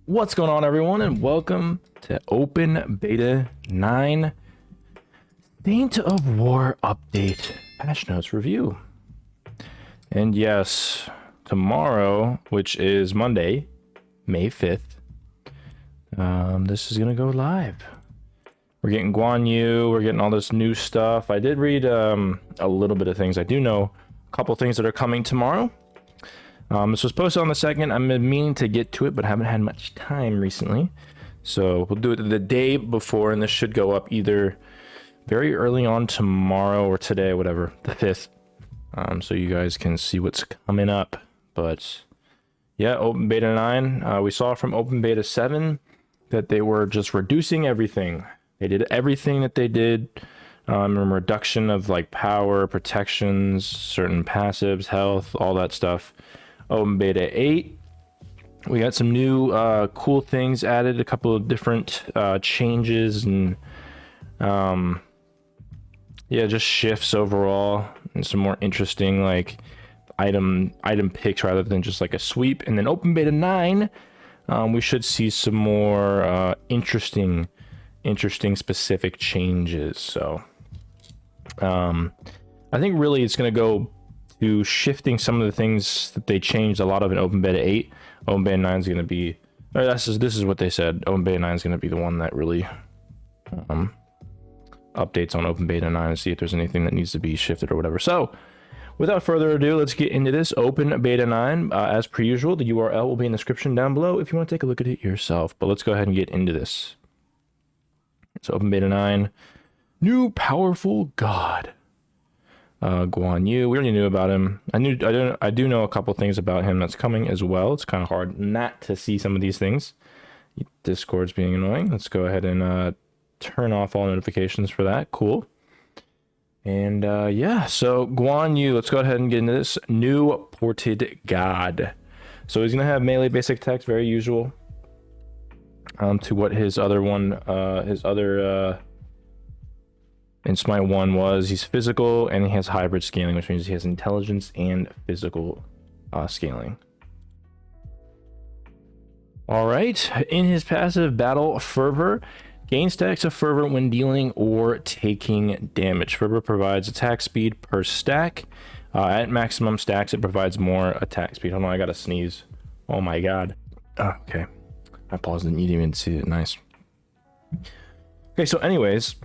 What's going on, everyone, and welcome to Open Beta 9 Saint of War Update Patch Notes Review. And yes, tomorrow, which is Monday, May 5th, this is going to go live. We're getting Guan Yu, we're getting all this new stuff. I did read a little bit of things. I do know a couple things that are coming tomorrow. This was posted on the 2nd. I'm meaning to get to it, but haven't had much time recently. So we'll do it the day before, and this should go up either very early on tomorrow or today, whatever, the 5th. So you guys can see what's coming up. But yeah, Open Beta 9. We saw from Open Beta 7 that they were just reducing everything. They did everything that they did. Reduction of like power, protections, certain passives, health, all that stuff. Open Beta 8, we got some new cool things added, a couple of different changes and yeah, just shifts overall, and some more interesting like item picks rather than just like a sweep. And then Open Beta 9, we should see some more interesting specific changes. So I think really it's going to go to shifting some of the things that they changed a lot of in Open Beta 8. Open Beta 9 is going to be, or this is what they said. Open Beta 9 is going to be the one that really updates on Open Beta 9 and see if there's anything that needs to be shifted or whatever. So without further ado, let's get into this Open Beta 9. As per usual, the URL will be in the description down below if you want to take a look at it yourself. But let's go ahead and get into this. So Open Beta 9, new powerful god. Guan Yu, we already knew about him. I do know a couple things about him that's coming as well. It's kind of hard not to see some of these things. Discord's being annoying. Let's go ahead and turn off all notifications for that. Cool. And yeah, so Guan Yu, let's go ahead and get into this new ported god. So he's gonna have melee basic attacks, very usual. To what his other one, in SMITE 1 was. He's physical and he has hybrid scaling, which means he has intelligence and physical scaling. All right, in his passive, Battle Fervor, gain stacks of fervor when dealing or taking damage. Fervor provides attack speed per stack. At maximum stacks, it provides more attack speed. Hold on, I gotta sneeze. Oh my god. Okay, I paused and you didn't even see it. Nice. Okay, so anyways,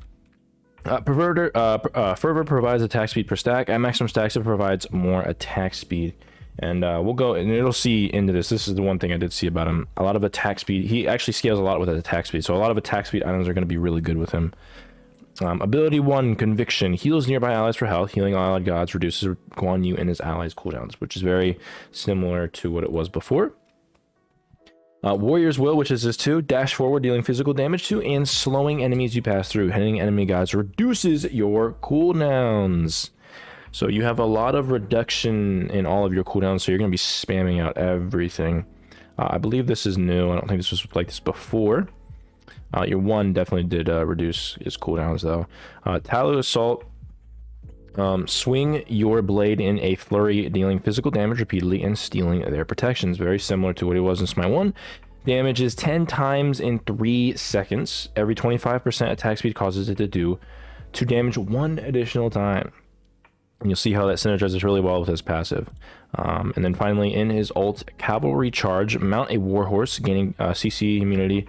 Fervor provides attack speed per stack. At maximum stacks, it provides more attack speed. And we'll go, and it'll see into this. This is the one thing I did see about him. A lot of attack speed. He actually scales a lot with attack speed. So a lot of attack speed items are going to be really good with him. Ability 1, Conviction. Heals nearby allies for health. Healing allied gods reduces Guan Yu and his allies' cooldowns, which is very similar to what it was before. Warrior's Will, which is this too. Dash forward, dealing physical damage to and slowing enemies you pass through. Hitting enemy gods reduces your cooldowns. So you have a lot of reduction in all of your cooldowns, so you're going to be spamming out everything. I believe this is new. I don't think this was like this before. Your 1 definitely did reduce his cooldowns though. Talu Assault. Swing your blade in a flurry, dealing physical damage repeatedly and stealing their protections. Very similar to what it was in SMITE 1. Damage is 10 times in 3 seconds. Every 25% attack speed causes it to do 2 damage 1 additional time. And you'll see how that synergizes really well with his passive. And then finally, in his ult, Cavalry Charge, mount a warhorse, gaining CC immunity.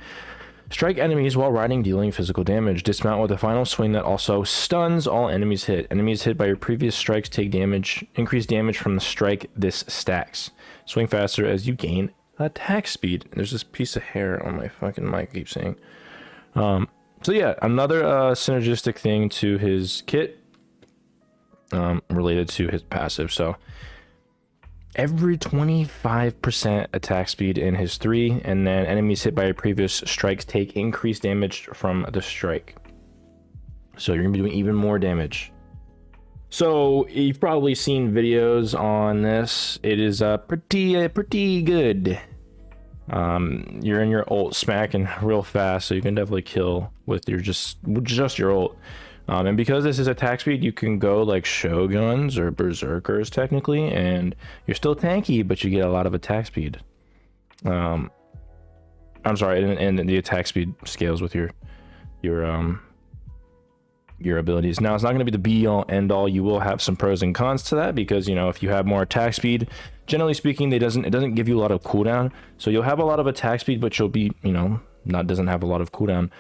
Strike enemies while riding, dealing physical damage. Dismount with a final swing that also stuns all enemies hit. Enemies hit by your previous strikes take damage. Increased damage from the strike. This stacks. Swing faster as you gain attack speed. There's this piece of hair on my fucking mic, I keep saying. So yeah, another synergistic thing to his kit related to his passive. So every 25% attack speed in his 3, and then enemies hit by your previous strikes take increased damage from the strike. So you're gonna be doing even more damage. So you've probably seen videos on this. It is pretty good. You're in your ult smacking real fast, so you can definitely kill with your just your ult. And because this is attack speed, you can go like Shoguns or Berserkers technically, and you're still tanky, but you get a lot of attack speed. I'm sorry, and the attack speed scales with your abilities. Now, it's not going to be the be all end all. You will have some pros and cons to that, because you know, if you have more attack speed, generally speaking, it doesn't give you a lot of cooldown. So you'll have a lot of attack speed, but you'll be, you know, doesn't have a lot of cooldown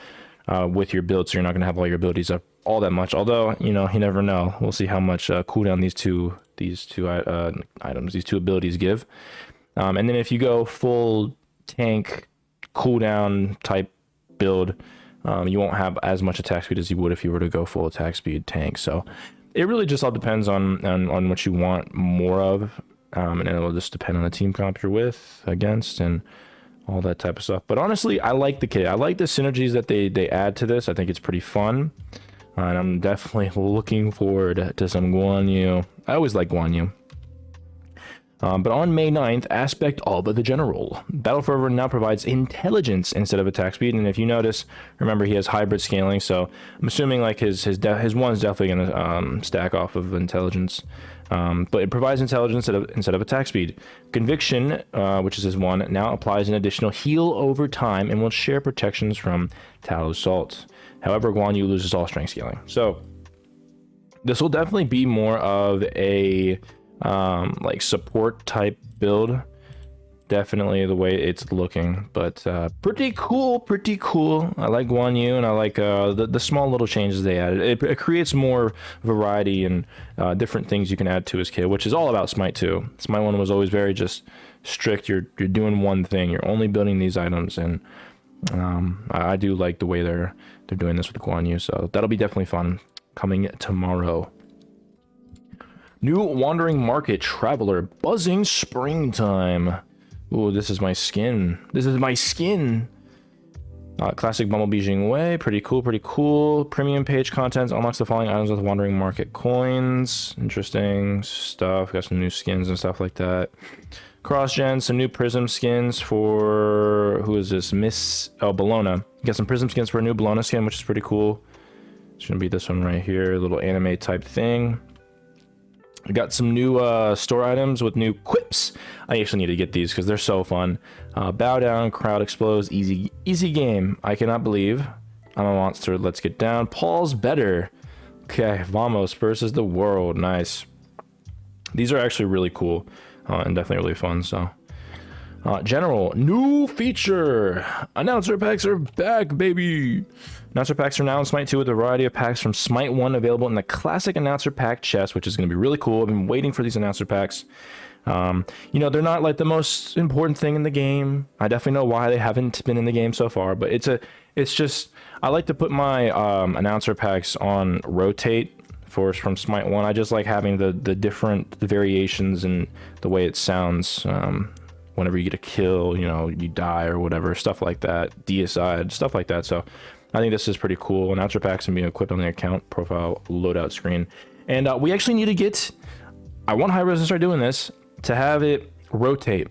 with your build, so you're not going to have all your abilities up all that much. Although, you know, you never know. We'll see how much cooldown these two items, these two abilities give. And then if you go full tank cooldown type build, you won't have as much attack speed as you would if you were to go full attack speed tank. So it really just all depends on what you want more of, and it'll just depend on the team comp you're with, against, and all that type of stuff. But honestly, I like the kit. I like the synergies that they add to this. I think it's pretty fun, and I'm definitely looking forward to some Guan Yu. I always like Guan Yu. But on May 9th, Aspect All But the General. Battle Fervor now provides intelligence instead of attack speed, and if you notice, remember he has hybrid scaling, so I'm assuming like his one's definitely going to stack off of intelligence. But it provides intelligence instead of attack speed. Conviction, which is his one, now applies an additional heal over time and will share protections from Talos Salt. However, Guan Yu loses all strength scaling. So this will definitely be more of a like support type build, definitely the way it's looking. But pretty cool. I like Guan Yu, and I like the small little changes they added. It creates more variety and different things you can add to his kit, which is all about Smite 2. Smite 1 was always very just strict. You're doing one thing, you're only building these items, and I do like the way they're doing this with Guan Yu, so that'll be definitely fun coming tomorrow. New Wandering Market Traveler, Buzzing Springtime. Ooh, this is my skin. Classic Bumblebee Jingwei, pretty cool. Premium page content unlocks the following items with Wandering Market coins. Interesting stuff. Got some new skins and stuff like that. Cross-gen, some new Prism skins for, who is this? Bellona. Got some Prism skins for a new Bellona skin, which is pretty cool. It's gonna be this one right here, a little anime type thing. We got some new store items with new quips. I actually need to get these because they're so fun. Bow down, crowd explodes, easy game. I cannot believe I'm a monster. Let's get down. Paul's better. Okay, Vamos versus the world. Nice. These are actually really cool and definitely really fun. So, general new feature. Announcer packs are back, baby. Announcer packs are now in Smite 2 with a variety of packs from Smite 1 available in the classic announcer pack chest, which is going to be really cool. I've been waiting for these announcer packs. You know, they're not like the most important thing in the game. I definitely know why they haven't been in the game so far, but it's just, I like to put my announcer packs on rotate from Smite 1. I just like having the different variations and the way it sounds. Whenever you get a kill, you know, you die or whatever, stuff like that, deicide, stuff like that. So I think this is pretty cool. Announcer packs can be equipped on the account profile loadout screen. And we actually need to get, I want High-Res to start doing this, to have it rotate.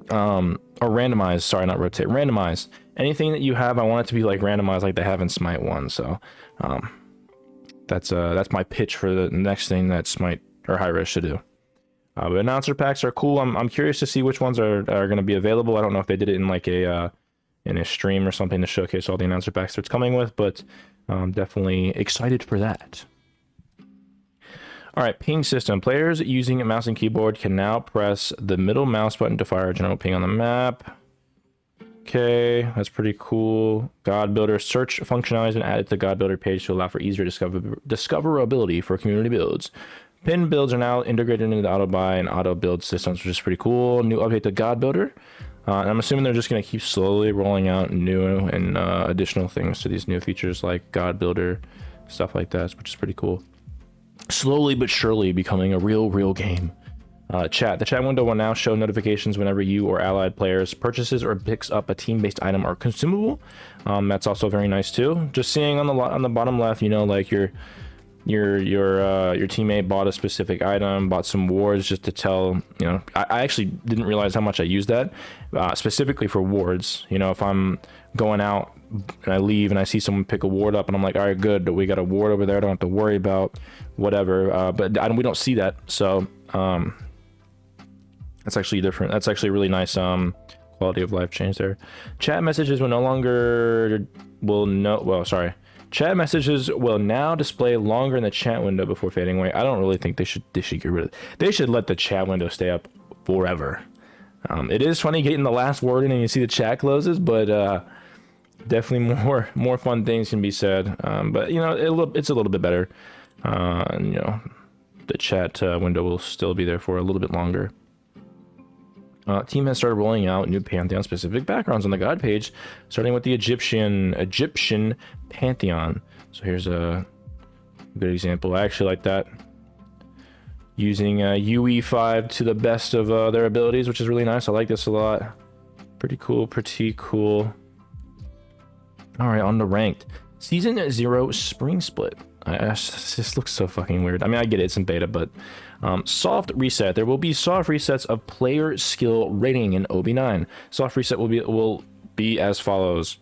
Or randomize, sorry, not rotate, randomize. Anything that you have, I want it to be like randomized like they have in Smite 1. So that's my pitch for the next thing that Smite or High-Res should do. But announcer packs are cool. I'm curious to see which ones are going to be available. I don't know if they did it in like a stream or something to showcase all the announcer packs that it's coming with, but definitely excited for that. All right, ping system. Players using a mouse and keyboard can now press the middle mouse button to fire a general ping on the map. Okay, that's pretty cool. God Builder search functionality has been added to the God Builder page to allow for easier discoverability for community builds. Pin builds are now integrated into the auto buy and auto build systems, which is pretty cool. New update to God Builder. And I'm assuming they're just going to keep slowly rolling out new and additional things to these new features like God Builder, stuff like that, which is pretty cool. Slowly but surely becoming a real game. Chat. The chat window will now show notifications whenever you or allied players purchases or picks up a team-based item or consumable. That's also very nice too. Just seeing on the bottom left, you know, like your teammate bought a specific item, bought some wards, just to tell, you know, I actually didn't realize how much I used that specifically for wards. You know, if I'm going out and I leave and I see someone pick a ward up and I'm like, all right, good, we got a ward over there, I don't have to worry about whatever, but we don't see that. So that's actually different. That's actually a really nice quality of life change there. Chat messages will no longer Chat messages will now display longer in the chat window before fading away. I don't really think they should get rid of it. They should let the chat window stay up forever. It is funny getting the last word in and you see the chat closes, but definitely more fun things can be said. But you know, it's a little bit better. And you know, the chat window will still be there for a little bit longer. Team has started rolling out new Pantheon specific backgrounds on the God page, starting with the Egyptian Pantheon. So here's a good example. I actually like that. Using UE5 to the best of their abilities, which is really nice. I like this a lot. Pretty cool. All right, on to ranked. Season 0 Spring Split. This looks so fucking weird. I mean, I get it, it's in beta, but soft reset. There will be soft resets of player skill rating in OB9. Soft reset will be as follows.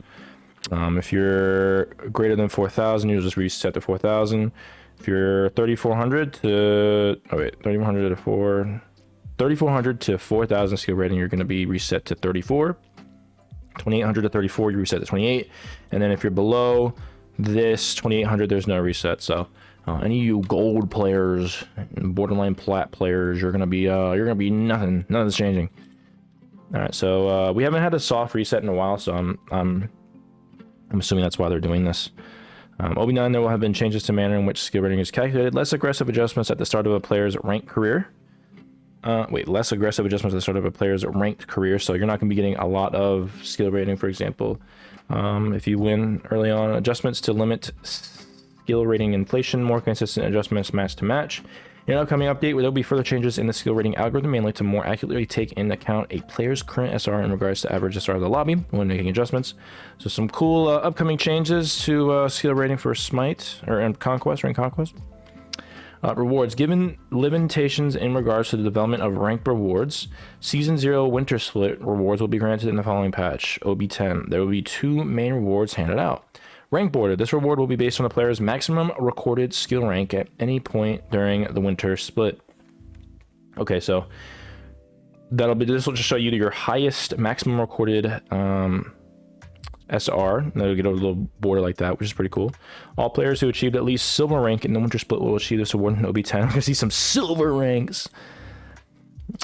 If you're greater than 4,000, you'll just reset to 4,000. If you're 3,400 to 4,000 skill rating, you're going to be reset to 34. 2,800 to 34, you reset to 28. And then if you're below this 2,800, there's no reset. So any of you gold players and borderline plat players, you're gonna be nothing's changing. All right, so we haven't had a soft reset in a while, so I'm assuming that's why they're doing this. OB9, there will have been changes to manner in which skill rating is calculated, less aggressive adjustments at the start of a player's ranked career. Less aggressive adjustments at the start of a player's ranked career, so you're not going to be getting a lot of skill rating, for example. If you win early on, adjustments to limit skill rating inflation, more consistent adjustments match to match. In an upcoming update, there will be further changes in the skill rating algorithm, mainly to more accurately take into account a player's current SR in regards to average SR of the lobby when making adjustments. So some cool upcoming changes to skill rating for SMITE and Conquest, rank Conquest. Rewards. Given limitations in regards to the development of ranked rewards, Season 0 Winter Split rewards will be granted in the following patch, OB10. There will be 2 main rewards handed out. Rank Border. This reward will be based on the player's maximum recorded skill rank at any point during the Winter Split. Okay, so this will just show you your highest maximum recorded SR. They'll get a little border like that, which is pretty cool. All players who achieved at least silver rank in the Winter Split will achieve this award in OB10. I'm gonna see some silver ranks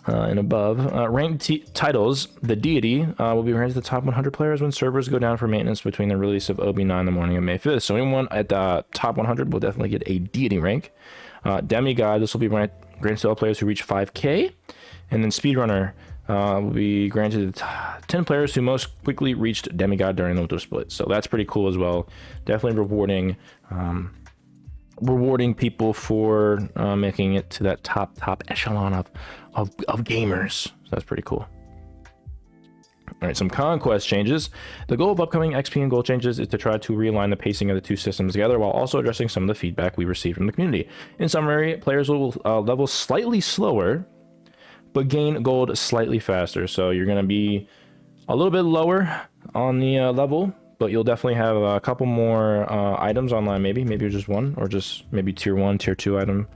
and above. Ranked titles. The Deity will be ranked to the top 100 players when servers go down for maintenance between the release of OB9 the morning of May 5th. So anyone at the top 100 will definitely get a Deity rank. Demigod. This will be granted to all players who reach 5K. And then Speedrunner. Will be granted to 10 players who most quickly reached Demigod during the Winter Split. So that's pretty cool as well. Definitely rewarding people for making it to that top echelon of gamers. So that's pretty cool. All right, some conquest changes. The goal of upcoming XP and gold changes is to try to realign the pacing of the two systems together while also addressing some of the feedback we received from the community. In summary, players will level slightly slower but gain gold slightly faster. So you're going to be a little bit lower on the level, but you'll definitely have a couple more items online, maybe just one, or just maybe tier 1, tier 2 item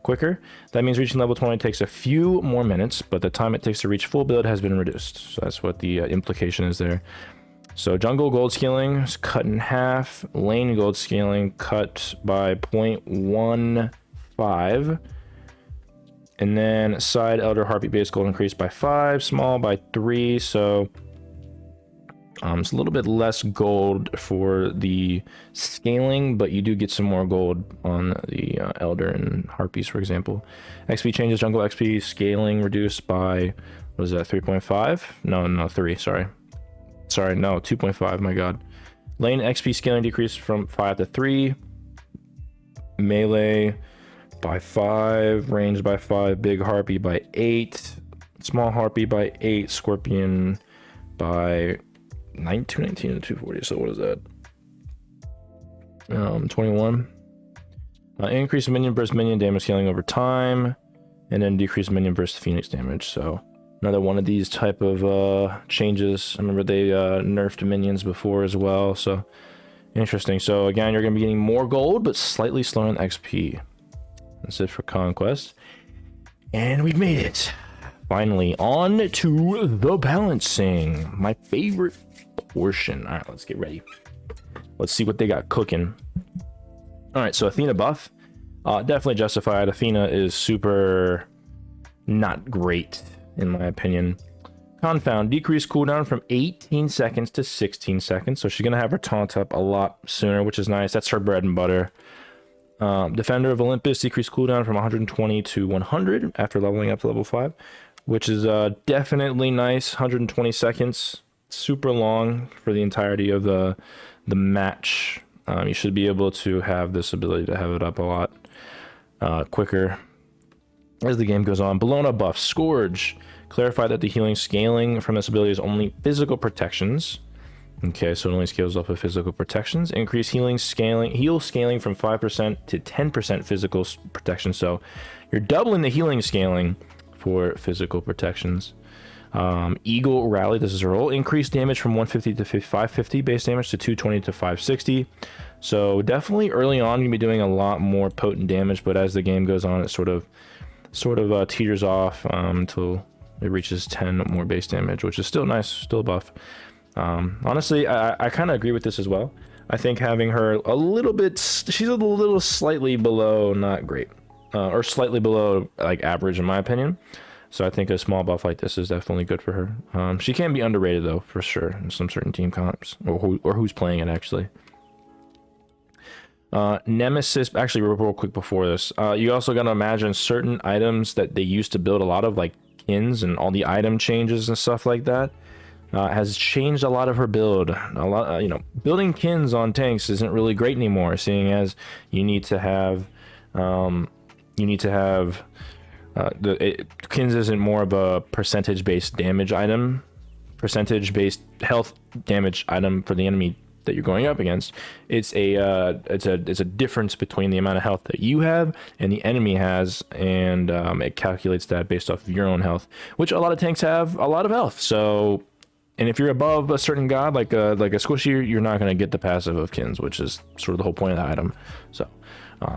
quicker. That means reaching level 20 takes a few more minutes, but the time it takes to reach full build has been reduced. So that's what the implication is there. So jungle gold scaling is cut in half, lane gold scaling cut by 0.15. And then side elder harpy base gold increased by 5, small by 3. So it's a little bit less gold for the scaling, but you do get some more gold on the elder and harpies, for example. XP changes. Jungle XP scaling reduced by, what is that, 3.5? No, 3. Sorry, no, 2.5. My God. Lane XP scaling decreased from 5 to 3. Melee by 5, range by 5, big harpy by 8, small harpy by 8, scorpion by 219 and 240. So what is that? 21. Increase minion burst minion damage scaling over time, and then decrease minion burst phoenix damage. So another one of these type of changes. I remember they nerfed minions before as well. So interesting. So again, you're going to be getting more gold, but slightly slower in XP. That's it for Conquest. And we've made it. finally, on to the balancing. My favorite portion. All right, let's get ready. Let's see what they got cooking. All right, so Athena buff. Definitely justified. Athena is super not great, in my opinion. Confound, decreased cooldown from 18 seconds to 16 seconds. So she's going to have her taunt up a lot sooner, which is nice. That's her bread and butter. Defender of Olympus, decreased cooldown from 120 to 100 after leveling up to level 5, which is definitely nice. 120 seconds, super long for the entirety of the match. You should be able to have this ability to have it up a lot quicker as the game goes on. Bologna buff, Scourge. Clarify that the healing scaling from this ability is only physical protections. Okay, so it only scales up with physical protections. Increase heal scaling from 5% to 10% physical protection. So you're doubling the healing scaling for physical protections. Eagle Rally, this is her ult. Increase damage from 150 to 550 base damage to 220 to 560. So definitely early on you're gonna be doing a lot more potent damage, but as the game goes on, it sort of teeters off until it reaches 10 more base damage, which is still nice, still a buff. Honestly, I kind of agree with this as well. I think having her a little bit, she's a little slightly below not great, or slightly below like average in my opinion. So I think a small buff like this is definitely good for her. She can be underrated though, for sure, in some certain team comps, or who's playing it actually. Nemesis, actually real quick before this, you also gotta imagine certain items that they used to build a lot of, like kins and all the item changes and stuff like that, has changed a lot of her build. A lot, building kins on tanks isn't really great anymore, seeing as you need to have kins isn't more of a percentage-based damage item, percentage-based health damage item for the enemy that you're going up against. It's a difference between the amount of health that you have and the enemy has, and it calculates that based off of your own health, which a lot of tanks have a lot of health. So, and if you're above a certain god, like a squishy, you're not going to get the passive of kins, which is sort of the whole point of the item. So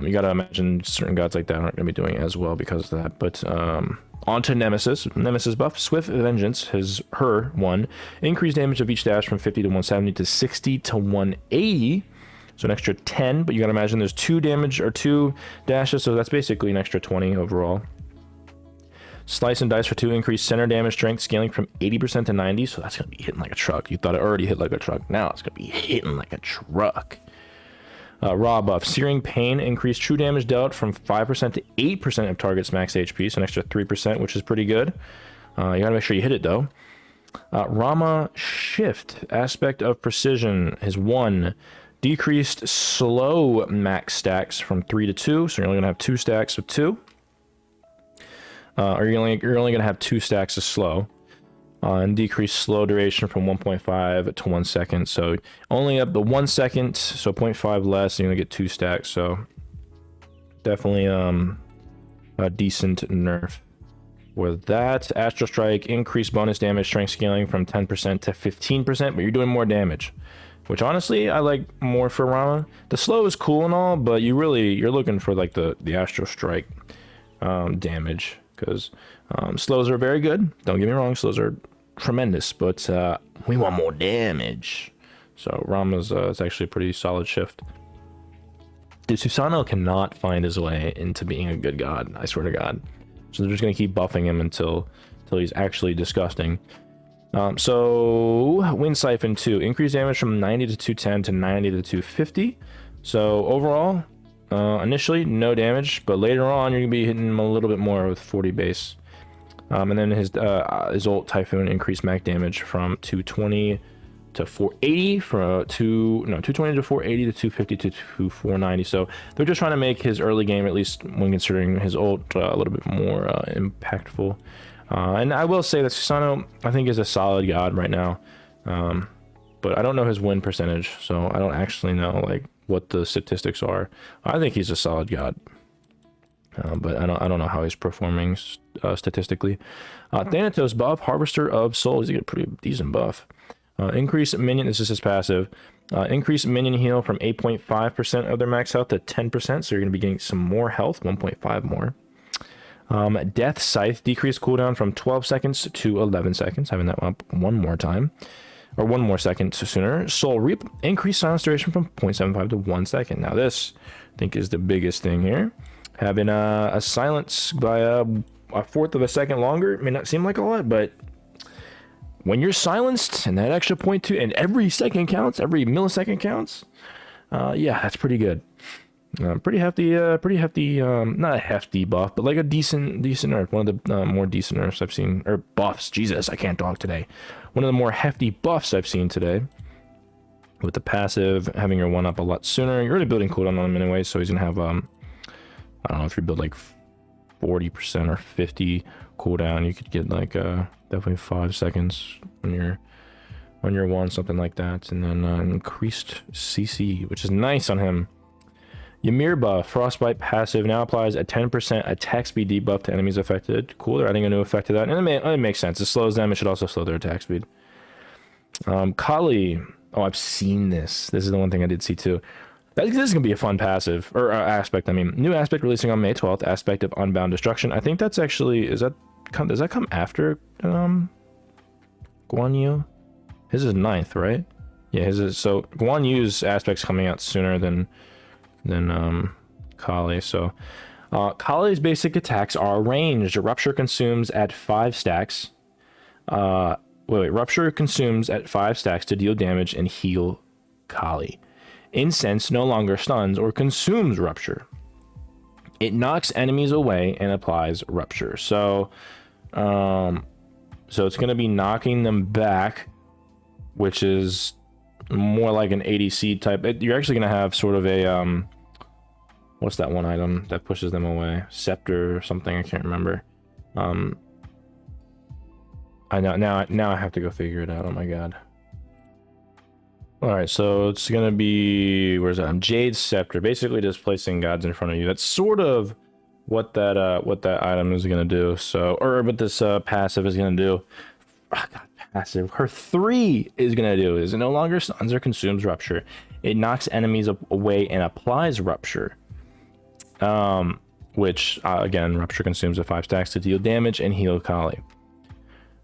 you got to imagine certain gods like that aren't going to be doing as well because of that. But on to Nemesis. Nemesis buff, Swift Vengeance, her one. Increased damage of each dash from 50 to 170 to 60 to 180. So an extra 10, but you got to imagine there's 2 damage or 2 dashes, so that's basically an extra 20 overall. Slice and Dice for 2, increased center damage strength, scaling from 80% to 90, so that's going to be hitting like a truck. You thought it already hit like a truck. Now it's going to be hitting like a truck. Raw buff, Searing Pain, increased true damage dealt from 5% to 8% of target's max HP, so an extra 3%, which is pretty good. You gotta make sure you hit it though. Rama Shift, Aspect of Precision, is 1. Decreased slow max stacks from 3 to 2, so you're only gonna have 2 stacks of 2. Or you're only gonna have 2 stacks of slow. And decreased slow duration from 1.5 to 1 second, so only up to 1 second, so 0.5 less, and you're gonna get 2 stacks. So definitely a decent nerf with that. Astral Strike, increased bonus damage strength scaling from 10% to 15%, but you're doing more damage, which honestly I like more for Rama. The slow is cool and all, but you're looking for like the Astral Strike damage, because slows are very good, don't get me wrong, slows are tremendous, but we want more damage. So Rama's it's actually a pretty solid shift. Dude, Susano cannot find his way into being a good god, I swear to god. So they're just gonna keep buffing him until he's actually disgusting. So Wind Siphon 2, increased damage from 90 to 210 to 90 to 250. So overall, initially no damage, but later on you're gonna be hitting him a little bit more with 40 base. And then his ult Typhoon, increased max damage from 220 to 480, from 220 to 480 to 250 to 490. So they're just trying to make his early game, at least when considering his ult, a little bit more impactful. And I will say that Susano, I think, is a solid god right now, but I don't know his win percentage, so I don't actually know like what the statistics are. I think he's a solid god. But I don't know how he's performing statistically. Thanatos buff, Harvester of Souls. He's got a pretty decent buff. Increase minion, this is his passive. Increase minion heal from 8.5% of their max health to 10%. So you're going to be getting some more health, 1.5 more. Death Scythe, decreased cooldown from 12 seconds to 11 seconds, having that up one more time, or one more second sooner. Soul Reap, increased silence duration from 0.75 to 1 second. Now this, I think, is the biggest thing here. Having a silence by a fourth of a second longer, it may not seem like a lot, but when you're silenced and that extra 0.2, and every second counts, every millisecond counts, yeah, that's pretty good. Pretty hefty, not a hefty buff, but like a decent nerf. One of the more decent nerfs I've seen, or buffs. Jesus, I can't talk today. One of the more hefty buffs I've seen today. With the passive, having your 1-up a lot sooner. You're already building cooldown on him anyway, so he's gonna have, I don't know, if you build like 40% or 50 cooldown, you could get like definitely 5 seconds when you're one, something like that, and then increased CC, which is nice on him. Ymir buff, Frostbite passive, now applies a 10% attack speed debuff to enemies affected. Cool, they're adding a new effect to that, and it makes sense. It slows them, it should also slow their attack speed. Kali, oh, I've seen this. This is the one thing I did see too. This is going to be a fun passive, or aspect, I mean. New aspect releasing on May 12th, aspect of Unbound Destruction. I think that's actually, does that come after Guan Yu? His is 9th, right? Yeah, his is, so Guan Yu's aspect's coming out sooner than Kali. So Kali's basic attacks are ranged. Rupture consumes at 5 stacks. Rupture consumes at 5 stacks to deal damage and heal Kali. Incense no longer stuns or consumes Rupture. It knocks enemies away and applies Rupture. So it's going to be knocking them back, which is more like an ADC type. You're actually going to have sort of a what's that one item that pushes them away? Scepter or something, I can't remember. I know now I have to go figure it out. Oh my god. All right, so it's gonna be, where's that? Jade Scepter, basically just placing gods in front of you. That's sort of what that item is gonna do. So, or what this passive is gonna do. Oh, god, passive. Her 3 is gonna do is it no longer stuns or consumes Rupture. It knocks enemies away and applies Rupture. Which again, Rupture consumes at 5 stacks to deal damage and heal Kali.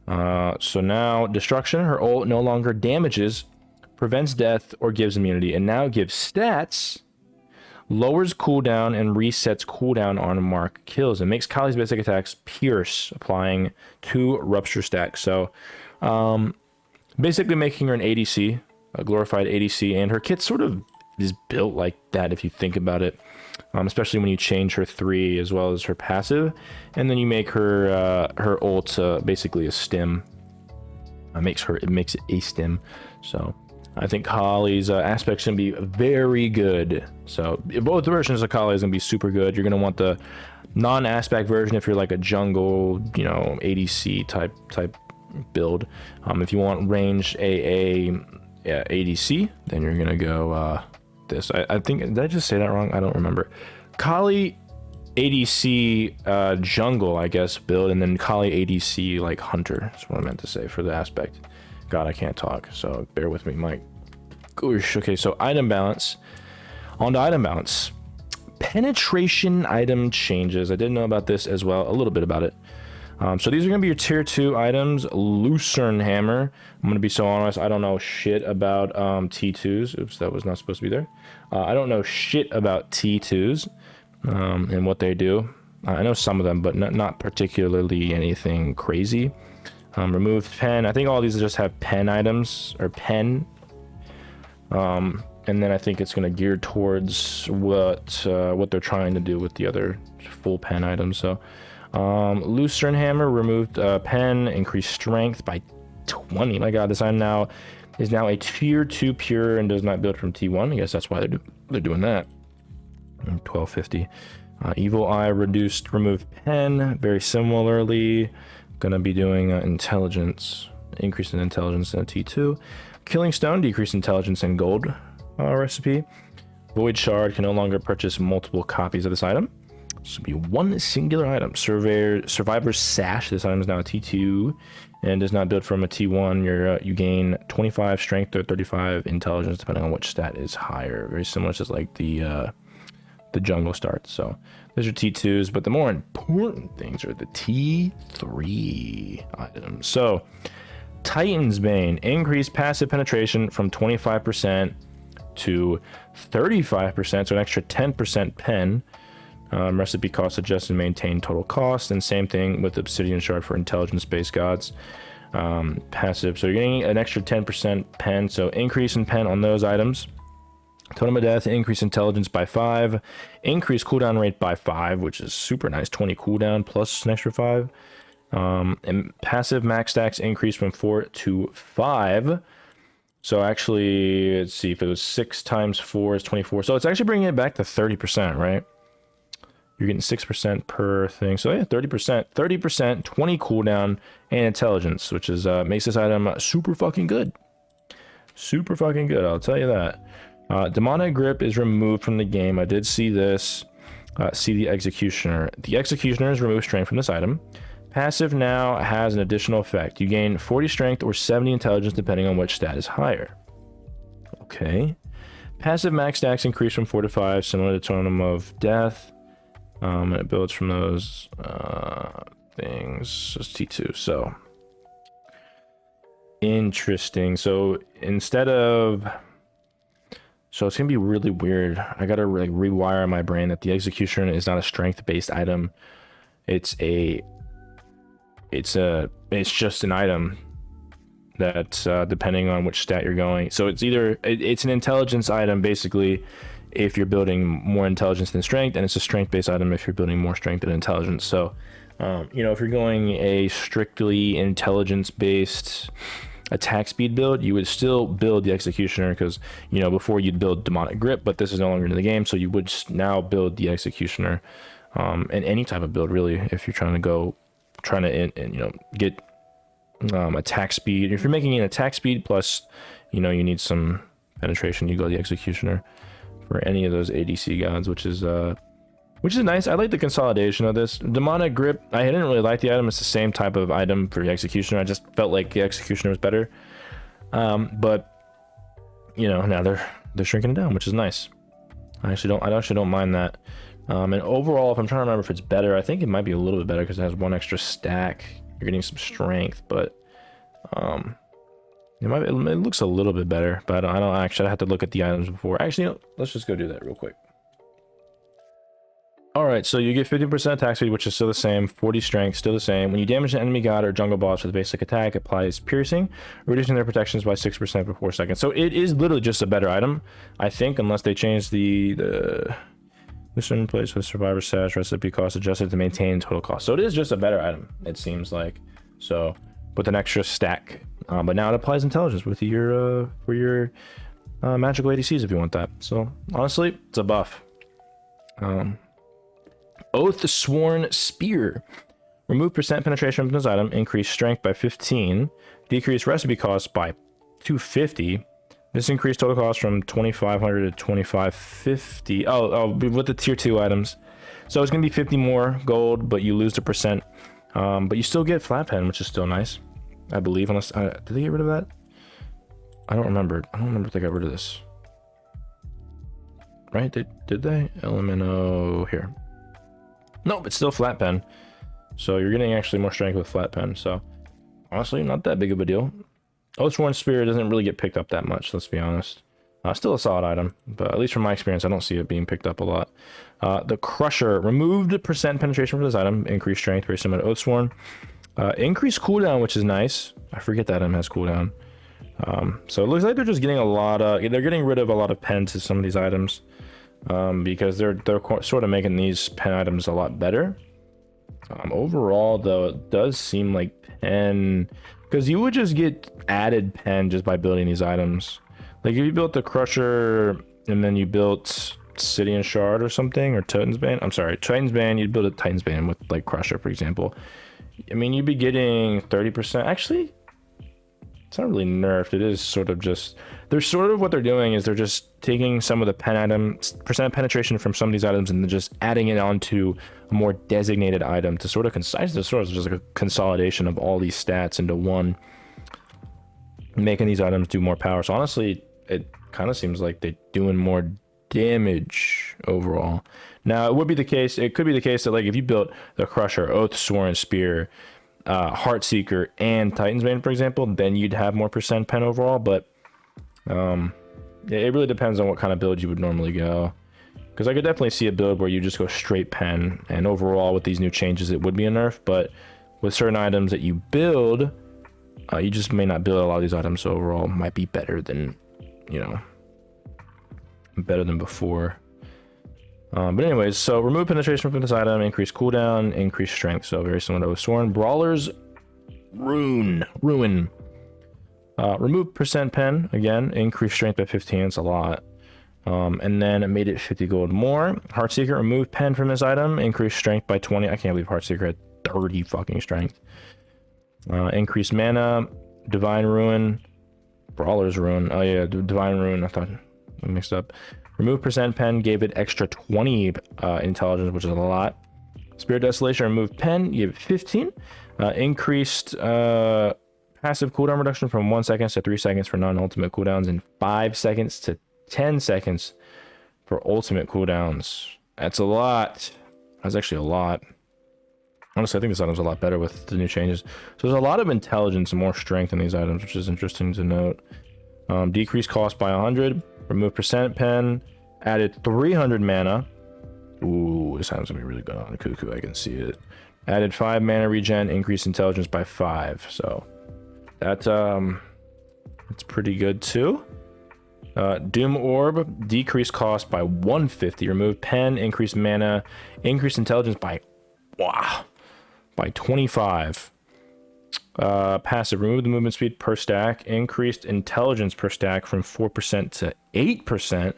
So now Destruction. Her ult no longer damages, prevents death, or gives immunity, and now gives stats, lowers cooldown, and resets cooldown on mark kills. It makes Kali's basic attacks pierce, applying 2 Rupture stacks. So basically making her an ADC, a glorified ADC, and her kit sort of is built like that if you think about it, especially when you change her 3 as well as her passive, and then you make her her ult basically a stim. It makes it a stim. So I think Kali's aspect's gonna be very good. So both versions of Kali is gonna be super good. You're gonna want the non-aspect version if you're like a jungle, you know, ADC type build. If you want range AA ADC, then you're gonna go this. I think, did I just say that wrong? I don't remember. Kali ADC jungle, I guess, build, and then Kali ADC like hunter. That's what I meant to say for the aspect. God, I can't talk, so bear with me, Mike. Goosh. Okay, so item balance. On to item balance. Penetration item changes. I didn't know about this as well, a little bit about it. So these are going to be your tier 2 items. Lucerne Hammer. I'm going to be so honest, I don't know shit about T2s. Oops, that was not supposed to be there. I don't know shit about T2s and what they do. I know some of them, but not particularly anything crazy. Removed pen. I think all these just have pen items, or pen. And then I think it's going to gear towards what they're trying to do with the other full pen items. So Lucerne Hammer, removed pen, increased strength by 20. My god, this item now is now a tier 2 pure and does not build from T1. I guess that's why they're doing that. 1250. Evil Eye, removed pen. Very similarly, gonna be doing intelligence, increase in intelligence in a T2. Killing Stone, decreased intelligence and gold recipe. Void Shard, can no longer purchase multiple copies of this item. This will be one singular item. Survivor's Sash. This item is now a T2 and does not build from a T1. You gain 25 strength or 35 intelligence depending on which stat is higher. Very similar to like the the jungle starts. So those are T2s, but the more important things are the T3 items. So Titan's Bane, increased passive penetration from 25% to 35%, so an extra 10% pen. Recipe cost adjusted, maintain total cost, and same thing with Obsidian Shard for intelligence-based gods. Passive, so you're getting an extra 10% pen, so increase in pen on those items. Totem of Death, increase intelligence by 5, increase cooldown rate by 5, which is super nice, 20 cooldown plus an extra 5. And passive max stacks increase from 4 to 5. So actually, let's see, if it was 6 times 4 is 24. So it's actually bringing it back to 30%, right? You're getting 6% per thing. So yeah, 30%, 30%, 20 cooldown, and intelligence, which is makes this item super fucking good. Super fucking good, I'll tell you that. Demonic Grip is removed from the game. I did see this. See the Executioner. The Executioner is removed strength from this item. Passive now has an additional effect. You gain 40 strength or 70 intelligence depending on which stat is higher. Okay. Passive max stacks increase from 4 to 5, similar to Totem of Death. And it builds from those things. Just T2. So interesting. So instead of... So it's gonna be really weird. I gotta like rewire my brain that the Executioner is not a strength-based item. It's just an item that depending on which stat you're going. So it's either it's an intelligence item basically if you're building more intelligence than strength, and it's a strength-based item if you're building more strength than intelligence. So you know, if you're going a strictly intelligence-based attack speed build, you would still build the Executioner because, you know, before you'd build Demonic Grip, but this is no longer in the game, so you would now build the Executioner in any type of build really if you're trying to you know, get attack speed. If you're making an attack speed plus, you know, you need some penetration, you go the Executioner for any of those ADC gods, which is nice. I like the consolidation of this. Demonic Grip, I didn't really like the item. It's the same type of item for the Executioner. I just felt like the Executioner was better. But you know, now they're shrinking it down, which is nice. I actually don't mind that. And overall, if I'm trying to remember if it's better, I think it might be a little bit better because it has one extra stack. You're getting some strength, but it looks a little bit better. But I don't actually. I have to look at the items before. Actually, no, let's just go do that real quick. All right, so you get 50% attack speed, which is still the same. 40 strength, still the same. When you damage an enemy god or jungle boss with a basic attack, applies piercing, reducing their protections by 6% per 4 seconds. So it is literally just a better item, I think, unless they change the certain place with survivor sash recipe cost adjusted to maintain total cost. So it is just a better item, it seems like. So with an extra stack, but now it applies intelligence with your for your magical ADCs if you want that. So honestly, it's a buff. Oath Sworn Spear. Remove percent penetration from this item. Increase strength by 15. Decrease recipe cost by 250. This increased total cost from 2,500 to 2,550. Oh, with the tier 2 items. So it's going to be 50 more gold, but you lose the percent. But you still get flat pen, which is still nice, I believe. Unless did they get rid of that? I don't remember. I don't remember if they got rid of this. Right? Did they? Elemento here. Nope, it's still flat pen. So you're getting actually more strength with flat pen. So honestly, not that big of a deal. Oathsworn Spear doesn't really get picked up that much, let's be honest. Still a solid item, but at least from my experience, I don't see it being picked up a lot. The Crusher. Removed percent penetration from this item. Increased strength, very similar to Oathsworn. Increased cooldown, which is nice. I forget that item has cooldown. So it looks like they're just getting they're getting rid of a lot of pen to some of these items. Because they're sort of making these pen items a lot better. Overall, though, it does seem like pen, because you would just get added pen just by building these items. Like if you built the Crusher and then you built Obsidian Shard or something, or Titan's Bane. I'm sorry, Titan's Bane. You'd build a Titan's Bane with like Crusher, for example. I mean, you'd be getting 30%. Actually, it's not really nerfed. It is sort of just, they're sort of what they're doing is they're just taking some of the pen items, percent penetration from some of these items, and then just adding it onto a more designated item to sort of concise. This sort of just like a consolidation of all these stats into one, making these items do more power. So honestly, it kind of seems like they're doing more damage overall. Now it would be the case, it could be the case that like if you built the Crusher, Oathsworn Spear, Heartseeker, and Titan's Bane, for example, then you'd have more percent pen overall. But it really depends on what kind of build you would normally go. Because I could definitely see a build where you just go straight pen, and overall with these new changes it would be a nerf, but with certain items that you build, you just may not build a lot of these items, so overall might be better than, you know, better than before. But anyways, so remove penetration from this item, increase cooldown, increase strength, so very similar to Oathsworn. Brawler's Ruin. Remove percent pen, again, increase strength by 15, it's a lot. And then it made it 50 gold more. Heartseeker, remove pen from this item, increase strength by 20. I can't believe Heartseeker had 30 fucking strength. Increase mana, Divine Ruin, Brawler's Ruin. Oh yeah, Divine Ruin, I thought I mixed up. Remove percent pen, gave it extra 20 intelligence, which is a lot. Spirit Desolation, remove pen, gave it 15. Increased passive cooldown reduction from 1 second to 3 seconds for non-ultimate cooldowns, and 5 seconds to 10 seconds for ultimate cooldowns. That's a lot. That's actually a lot. Honestly, I think this item's a lot better with the new changes. So there's a lot of intelligence and more strength in these items, which is interesting to note. Decrease cost by 100. Remove percent pen. Added 300 mana. Ooh, this item's gonna be really good on the Cuckoo. I can see it. Added 5 mana regen. Increased intelligence by 5. So that's pretty good too. Doom Orb, decrease cost by 150. Remove pen, increase mana, increase intelligence by 25. Passive, remove the movement speed per stack, increased intelligence per stack from 4% to 8%.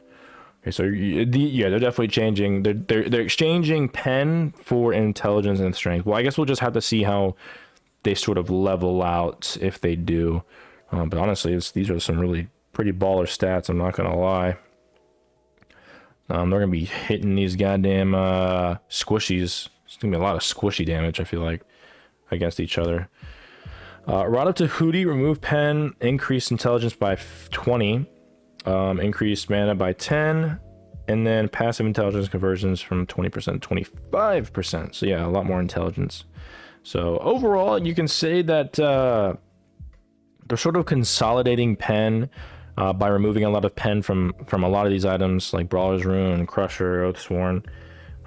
Okay, so yeah, they're definitely changing. They're exchanging pen for intelligence and strength. Well, I guess we'll just have to see how they sort of level out if they do. But honestly, these are some really pretty baller stats, I'm not gonna lie. They're gonna be hitting these goddamn squishies. It's gonna be a lot of squishy damage, I feel like, against each other. Rod up to Hootie, remove pen, increase intelligence by 20, increase mana by 10, and then passive intelligence conversions from 20% to 25%. So yeah, a lot more intelligence. So overall, you can say that they're sort of consolidating pen by removing a lot of pen from a lot of these items like Brawler's Ruin, Crusher, Oathsworn,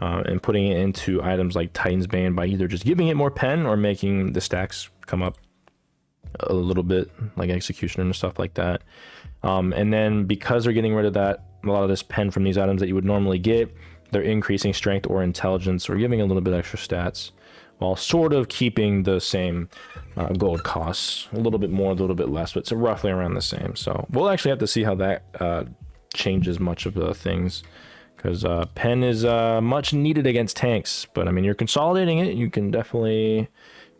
and putting it into items like Titan's Bane by either just giving it more pen or making the stacks come up a little bit, like Executioner and stuff like that. And then because they're getting rid of a lot of this pen from these items that you would normally get, they're increasing strength or intelligence or giving a little bit extra stats, while sort of keeping the same gold costs, a little bit more, a little bit less, but it's roughly around the same. So we'll actually have to see how that changes much of the things, because pen is much needed against tanks. But I mean, you're consolidating it, you can definitely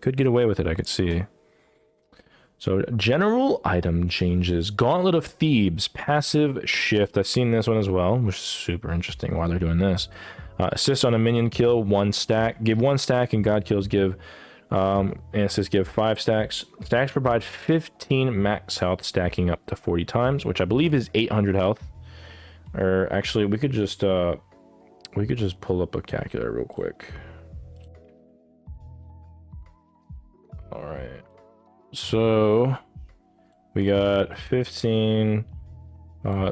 could get away with it, I could see. So general item changes. Gauntlet of Thebes, passive shift. I've seen this one as well, which is super interesting why they're doing this. Assist on a minion kill, 1 stack. Give 1 stack, and God kills give, and assist give 5 stacks. Stacks provide 15 max health, stacking up to 40 times, which I believe is 800 health. Or actually, we could just pull up a calculator real quick. All right. So we got 15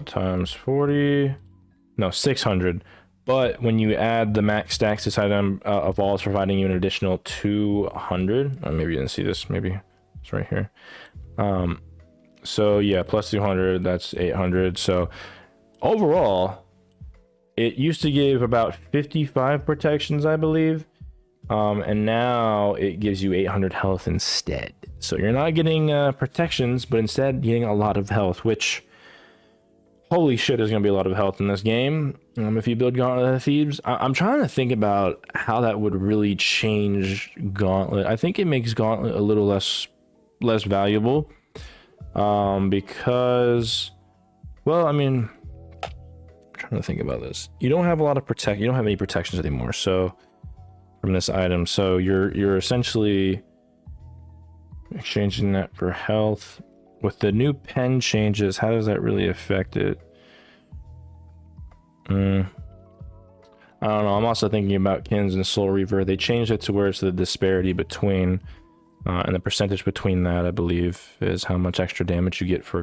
times 40. No, 600. But when you add the max stacks, this item evolves, providing you an additional 200. Maybe you didn't see this. Maybe it's right here. So yeah, plus 200, that's 800. So overall, it used to give about 55 protections, I believe. And now it gives you 800 health instead. So you're not getting protections, but instead getting a lot of health, which, holy shit, there's going to be a lot of health in this game. If you build Gauntlet of Thebes, I'm trying to think about how that would really change Gauntlet. I think it makes Gauntlet a little less valuable, because, well, I mean, I'm trying to think about this. You don't have a lot of you don't have any protections anymore, so from this item, so you're essentially exchanging that for health. With the new pen changes, how does that really affect it? I don't know. I'm also thinking about Kins and Soul Reaver. They changed it to where it's the disparity between, and the percentage between that, I believe, is how much extra damage you get for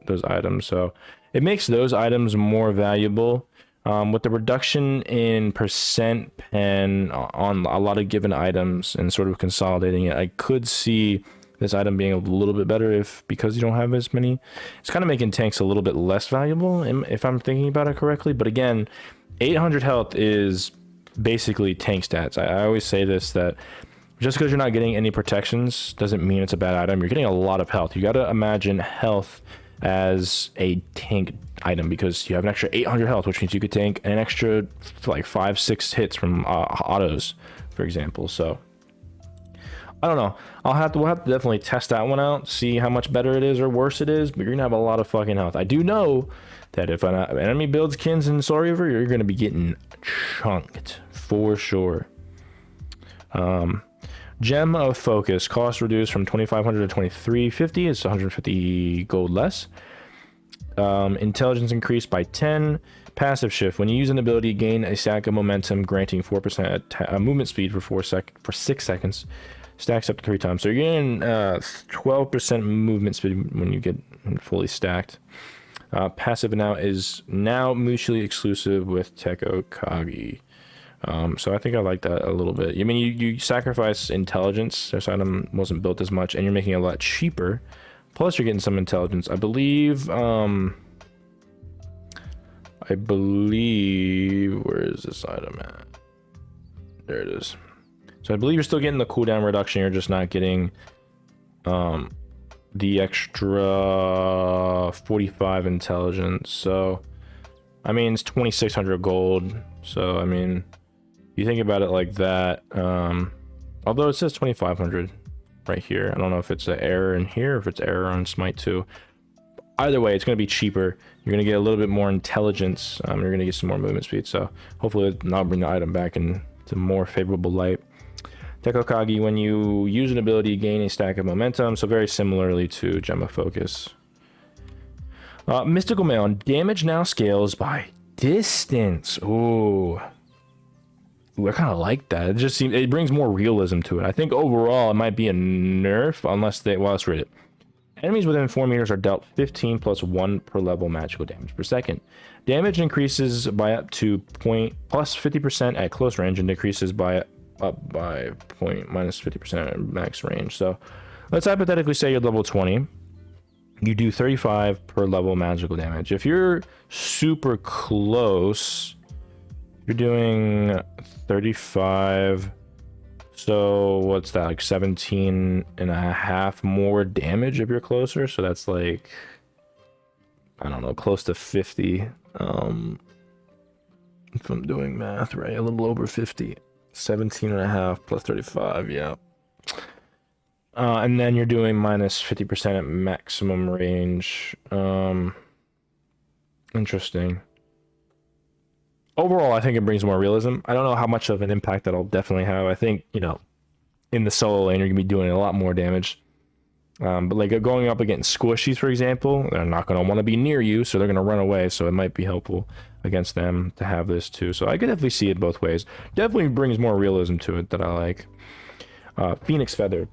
those items. So it makes those items more valuable. With the reduction in percent pen on a lot of given items and sort of consolidating it, I could see this item being a little bit better because you don't have as many. It's kind of making tanks a little bit less valuable, if I'm thinking about it correctly. But again, 800 health is basically tank stats. I always say this, that just because you're not getting any protections doesn't mean it's a bad item. You're getting a lot of health. You got to imagine health as a tank item, because you have an extra 800 health, which means you could tank an extra like 5-6 hits from autos, for example. So I don't know. We'll have to definitely test that one out, see how much better it is or worse it is, but you're gonna have a lot of fucking health. I do know that if an enemy builds Kins and Soul Reaver, you're gonna be getting chunked for sure. Gem of Focus, cost reduced from 2,500 to 2,350. It's 150 gold less. Intelligence increased by 10. Passive shift, when you use an ability, gain a stack of momentum, granting 4% movement speed for 6 seconds. Stacks up to 3 times. So you're getting 12% movement speed when you get fully stacked. Passive is now mutually exclusive with Teko Kagi. So I think I like that a little bit. I mean, you sacrifice intelligence. This item wasn't built as much, and you're making it a lot cheaper. Plus, you're getting some intelligence. I believe, where is this item at? There it is. So I believe you're still getting the cooldown reduction. You're just not getting the extra 45 intelligence. So, I mean, it's 2,600 gold. So, I mean, you think about it like that. Although it says 2,500 right here. I don't know if it's an error in here or if it's error on SMITE 2. Either way, it's going to be cheaper. You're going to get a little bit more intelligence. You're going to get some more movement speed. So hopefully I'll bring the item back into more favorable light. Teko Kagi, when you use an ability, gain a stack of momentum. So very similarly to Gem of Focus. Mystical Mail, damage now scales by distance. Ooh, I kind of like that. It just seems, it brings more realism to it. I think overall it might be a nerf unless they, well, let's read it. Enemies within 4 meters are dealt 15 plus 1 per level magical damage per second. Damage increases by up to plus 50% at close range and decreases by up by minus 50% at max range. So let's hypothetically say you're level 20. You do 35 per level magical damage. If you're super close, you're doing 35. So what's that, like 17 and a half more damage if you're closer? So that's like, I don't know, close to 50. If I'm doing math right, a little over 50. 17 and a half plus 35, yeah. And then you're doing minus 50% at maximum range. Interesting. Overall, I think it brings more realism. I don't know how much of an impact that'll definitely have. I think, you know, in the solo lane, you're going to be doing a lot more damage. But like going up against squishies, for example, they're not going to want to be near you, so they're going to run away. So it might be helpful against them to have this too. So I could definitely see it both ways. Definitely brings more realism to it that I like. Phoenix Feather.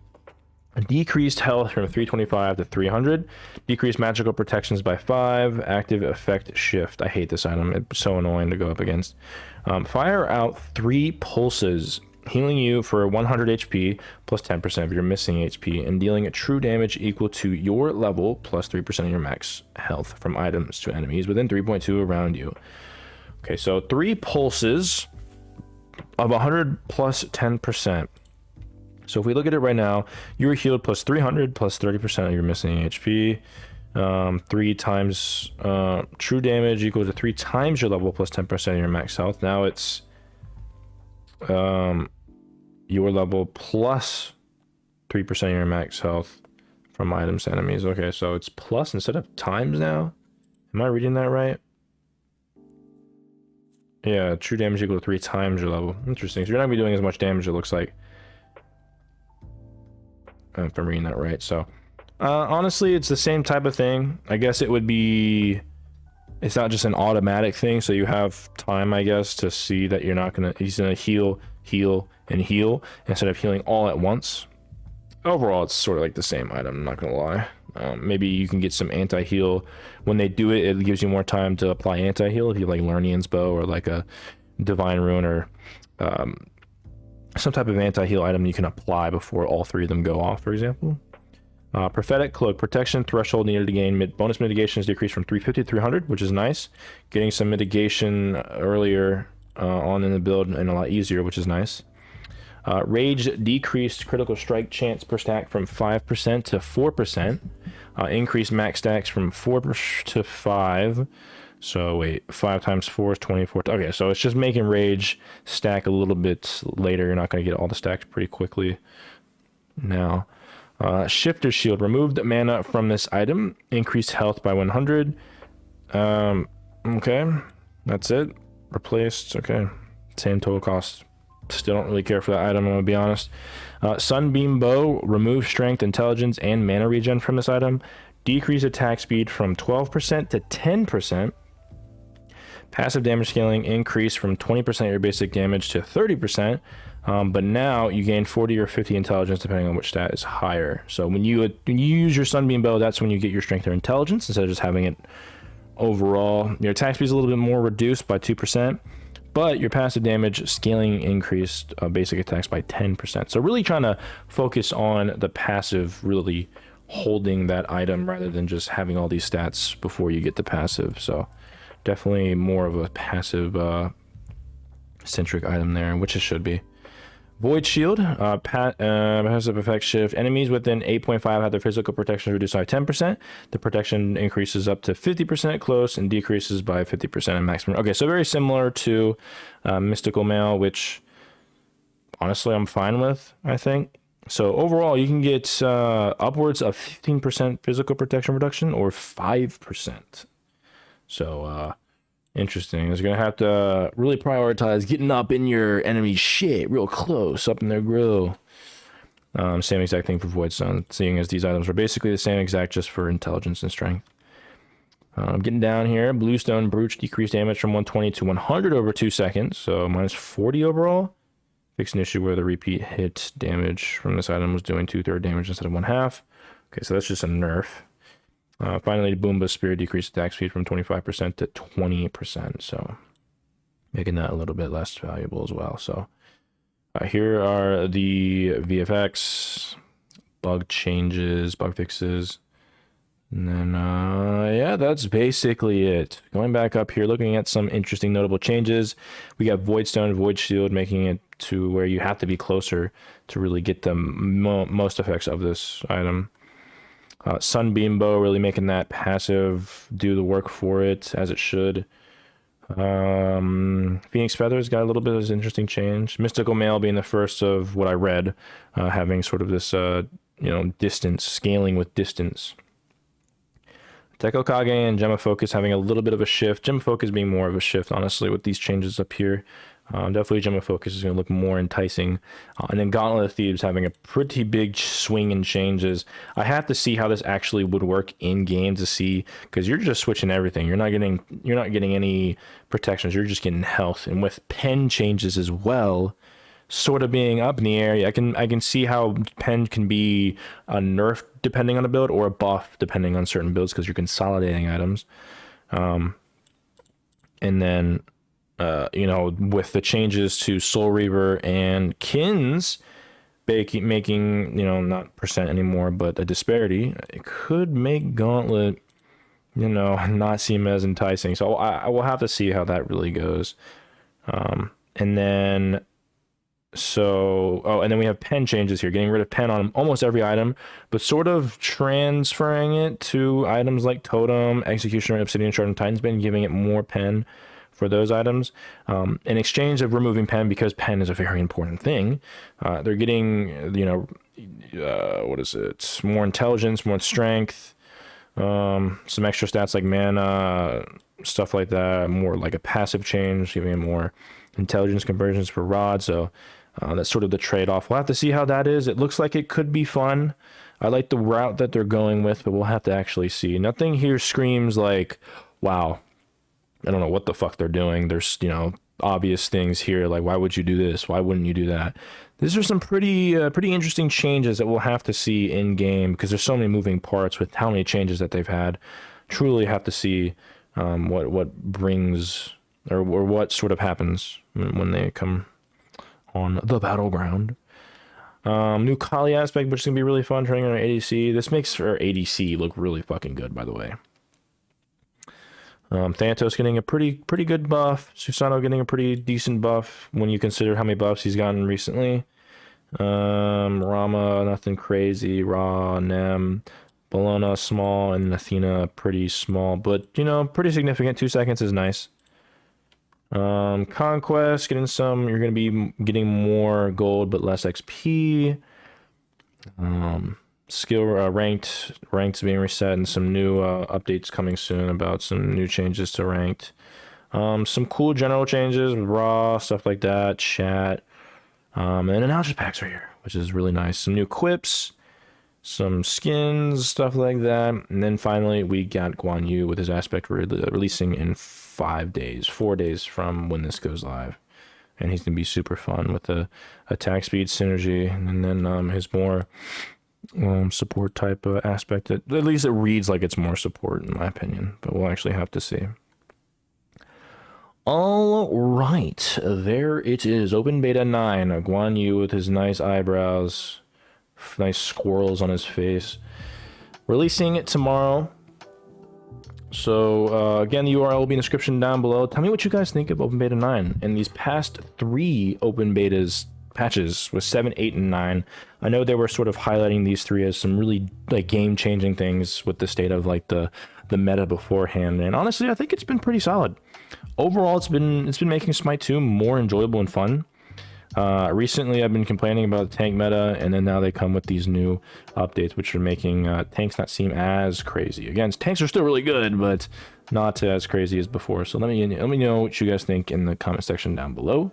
Decreased health from 325 to 300. Decreased magical protections by 5. Active effect shift. I hate this item. It's so annoying to go up against. Fire out 3 pulses, healing you for 100 HP plus 10% of your missing HP, and dealing a true damage equal to your level plus 3% of your max health from items to enemies within 3.2 around you. Okay, so 3 pulses of 100 plus 10%. So if we look at it right now, you're healed plus 300 plus 30% of your missing HP. 3 times true damage equal to 3 times your level plus 10% of your max health. Now it's your level plus 3% of your max health from items to enemies. Okay, so it's plus instead of times now. Am I reading that right? Yeah, true damage equal to 3 times your level. Interesting. So you're not gonna be doing as much damage, it looks like. If I'm reading that right. So honestly, it's the same type of thing. I guess it would be it's not just an automatic thing, so you have time, I guess, to see that you're not gonna, he's gonna heal, heal, and heal instead of healing all at once. Overall, it's sort of like the same item, I'm not gonna lie. Maybe you can get some anti-heal. When they do it, it gives you more time to apply anti-heal if you have like Lernian's Bow or like a Divine Ruin or some type of anti-heal item you can apply before all three of them go off, for example. Prophetic Cloak, protection threshold needed to gain bonus mitigation is decreased from 350 to 300, which is nice. Getting some mitigation earlier on in the build and a lot easier, which is nice. Rage decreased critical strike chance per stack from 5% to 4%. Increased max stacks from 4 to 5. So wait, 5 times 4 is 24. Okay, so it's just making Rage stack a little bit later. You're not going to get all the stacks pretty quickly now. Shifter Shield, removed mana from this item, increased health by 100. Okay, that's it. Replaced, okay. Same total cost. Still don't really care for that item, I'm gonna be honest. Sunbeam Bow, remove strength, intelligence, and mana regen from this item. Decrease attack speed from 12% to 10%. Passive damage scaling increase from 20% of your basic damage to 30%. But now you gain 40 or 50 intelligence depending on which stat is higher. So when you use your Sunbeam Bow, that's when you get your strength or intelligence instead of just having it overall. Your attack speed is a little bit more reduced by 2%, but your passive damage scaling increased basic attacks by 10%. So really trying to focus on the passive, really holding that item rather than just having all these stats before you get the passive. So definitely more of a passive centric item there, which it should be. Void Shield, passive effect shift. Enemies within 8.5 have their physical protection reduced by 10%. The protection increases up to 50% close and decreases by 50% in maximum. Okay, so very similar to Mystical Mail, which honestly I'm fine with, I think. So overall, you can get upwards of 15% physical protection reduction or 5%. So, interesting. It's gonna have to really prioritize getting up in your enemy shit real close, up in their grill. Same exact thing for Voidstone, seeing as these items are basically the same exact, just for intelligence and strength. Getting down here, Bluestone Brooch decreased damage from 120 to 100 over 2 seconds, so minus 40 overall. Fixed an issue where the repeat hit damage from this item was doing 2/3 damage instead of 1/2. Okay, so that's just a nerf. Finally, Boomba Spear decreased attack speed from 25% to 20%, so making that a little bit less valuable as well. So here are the VFX, bug changes, bug fixes, and then yeah, that's basically it. Going back up here, looking at some interesting notable changes, we got Voidstone, Void Shield, making it to where you have to be closer to really get the most effects of this item. Sunbeam Bow, really making that passive do the work for it as it should. Phoenix Feathers got a little bit of an interesting change. Mystical Mail being the first of what I read, having sort of this distance, scaling with distance. Deco Kage and Gem of Focus having a little bit of a shift. Gem of Focus being more of a shift, honestly, with these changes up here. Definitely Gem of Focus is going to look more enticing. And then Gauntlet of Thieves having a pretty big swing and changes. I have to see how this actually would work in game to see, because you're just switching everything. You're not getting any protections. You're just getting health. And with pen changes as well, sort of being up in the air, I can see how pen can be a nerf depending on a build or a buff depending on certain builds, because you're consolidating items. And then with the changes to Soul Reaver and Kins making, not percent anymore, but a disparity, it could make Gauntlet, not seem as enticing. So I will have to see how that really goes. And then we have pen changes here, getting rid of pen on almost every item, but sort of transferring it to items like Totem, Executioner, Obsidian Shard, and Titan's Bane, giving it more pen for those items. In exchange of removing pen, because pen is a very important thing, they're getting, more intelligence, more strength, some extra stats like mana, stuff like that, more like a passive change, giving it more intelligence conversions for Rod. So that's sort of the trade-off. We'll have to see how that is. It looks like it could be fun. I like the route that they're going with, but we'll have to actually see. Nothing here screams like, wow, I don't know what the fuck they're doing. There's, you know, obvious things here, like why would you do this? Why wouldn't you do that? These are some pretty interesting changes that we'll have to see in game, because there's so many moving parts with how many changes that they've had. Truly have to see what brings or what sort of happens when they come on the battleground. New Kali aspect, which is gonna be really fun, training on ADC. This makes our ADC look really fucking good, by the way. Thanatos getting a pretty good buff. Susano getting a pretty decent buff when you consider how many buffs he's gotten recently. Rama, nothing crazy. Ra, Nem, Bologna, small, and Athena, pretty small, but, you know, pretty significant. 2 seconds is nice. Conquest, getting some, you're going to be getting more gold, but less XP. Skill ranked being reset, and some new updates coming soon about some new changes to ranked. Some cool general changes with raw stuff like that, chat, and announcement packs right here, which is really nice. Some new quips, some skins, stuff like that, and then finally we got Guan Yu with his aspect releasing in 4 days from when this goes live, and he's gonna be super fun with the attack speed synergy, and then his more support type aspect. At least it reads like it's more support in my opinion, but we'll actually have to see. All right, there it is, open beta 9. Guan Yu with his nice eyebrows, nice squirrels on his face, releasing it tomorrow. So again, the URL will be in the description down below. Tell me what you guys think of open beta 9 and these past 3 open betas patches with 7, 8, and 9. I know they were sort of highlighting these 3 as some really like game-changing things with the state of like the meta beforehand, and honestly I think it's been pretty solid. Overall, it's been making Smite 2 more enjoyable and fun. Recently I've been complaining about the tank meta, and then now they come with these new updates which are making tanks not seem as crazy. Again, tanks are still really good, but not as crazy as before. So let me know what you guys think in the comment section down below.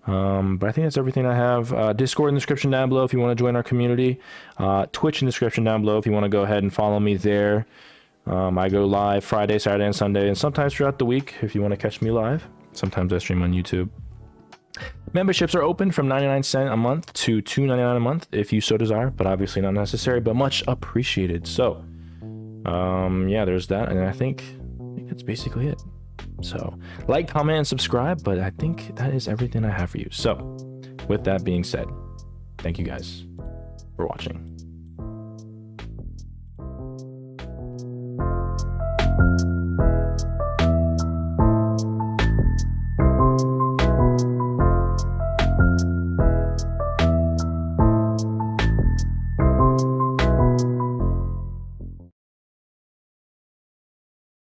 But I think that's everything I have. Discord in the description down below if you want to join our community. Twitch in the description down below if you want to go ahead and follow me there. I go live Friday, Saturday, and Sunday, and sometimes throughout the week if you want to catch me live. Sometimes I stream on YouTube. Memberships are open from 99¢ a month to $2.99 a month if you so desire, but obviously not necessary, but much appreciated. So, yeah, there's that, and I think that's basically it. So, like, comment, and subscribe, but I think that is everything I have for you. So, with that being said, thank you guys for watching.